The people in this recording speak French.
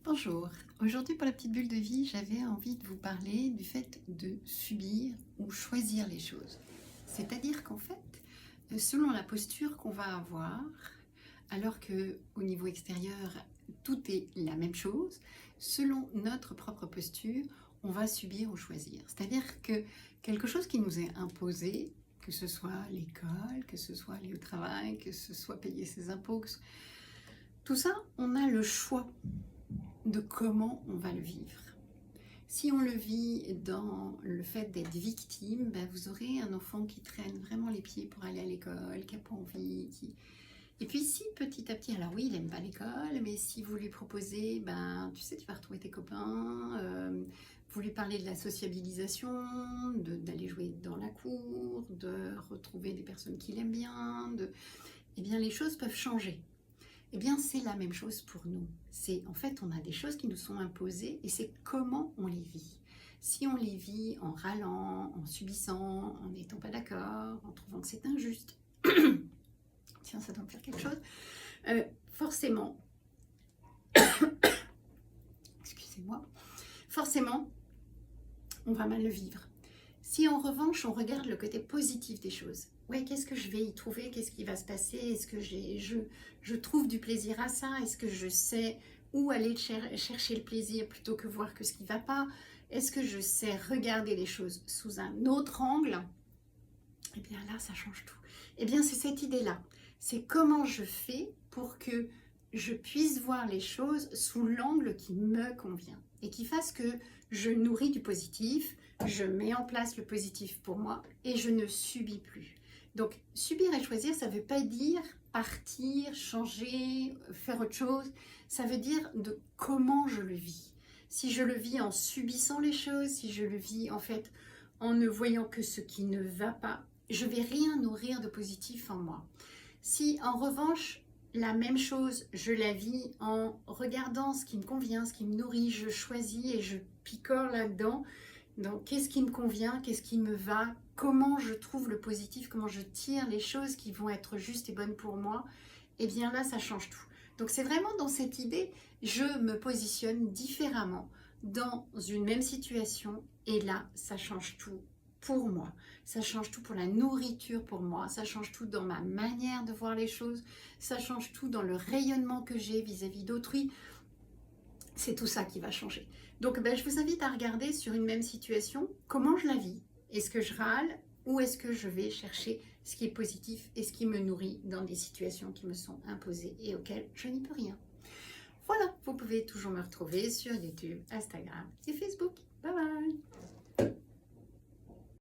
Bonjour, aujourd'hui pour la petite bulle de vie, j'avais envie de vous parler du fait de subir ou choisir les choses. C'est-à-dire qu'en fait, selon la posture qu'on va avoir, alors que au niveau extérieur, tout est la même chose, selon notre propre posture, on va subir ou choisir. C'est-à-dire que quelque chose qui nous est imposé, que ce soit l'école, que ce soit aller au travail, que ce soit payer ses impôts, tout ça, on a le choix de comment on va le vivre. Si on le vit dans le fait d'être victime, ben vous aurez un enfant qui traîne vraiment les pieds pour aller à l'école, qui n'a pas envie. Et puis si petit à petit, alors oui, il n'aime pas l'école, mais si vous lui proposez, ben tu sais, tu vas retrouver tes copains, vous lui parlez de la sociabilisation, d'aller jouer dans la cour, de retrouver des personnes qu'il aime bien, eh bien les choses peuvent changer. Eh bien, c'est la même chose pour nous. En fait, on a des choses qui nous sont imposées et c'est comment on les vit. Si on les vit en râlant, en subissant, en n'étant pas d'accord, en trouvant que c'est injuste, tiens, ça doit me faire quelque chose, forcément, excusez-moi, forcément, on va mal le vivre. Si en revanche, on regarde le côté positif des choses, ouais, qu'est-ce que je vais y trouver, qu'est-ce qui va se passer, est-ce que je trouve du plaisir à ça, est-ce que je sais où aller chercher le plaisir plutôt que voir que ce qui ne va pas, est-ce que je sais regarder les choses sous un autre angle, et bien là, ça change tout. Et bien, c'est cette idée-là, c'est comment je fais pour que je puisse voir les choses sous l'angle qui me convient et qui fasse que je nourris du positif, je mets en place le positif pour moi et je ne subis plus. Donc, subir et choisir, ça ne veut pas dire partir, changer, faire autre chose. Ça veut dire de comment je le vis. Si je le vis en subissant les choses, si je le vis en fait en ne voyant que ce qui ne va pas, je ne vais rien nourrir de positif en moi. Si en revanche, la même chose, je la vis en regardant ce qui me convient, ce qui me nourrit, je choisis et je picore là-dedans. Donc, qu'est-ce qui me convient, qu'est-ce qui me va, comment je trouve le positif, comment je tire les choses qui vont être justes et bonnes pour moi, et bien là, ça change tout. Donc, c'est vraiment dans cette idée, je me positionne différemment dans une même situation, et là, ça change tout pour moi. Ça change tout pour la nourriture pour moi, ça change tout dans ma manière de voir les choses, ça change tout dans le rayonnement que j'ai vis-à-vis d'autrui. C'est tout ça qui va changer. Donc je vous invite à regarder sur une même situation, comment je la vis. Est-ce que je râle ou est-ce que je vais chercher ce qui est positif et ce qui me nourrit dans des situations qui me sont imposées et auxquelles je n'y peux rien. Voilà, vous pouvez toujours me retrouver sur YouTube, Instagram et Facebook. Bye bye!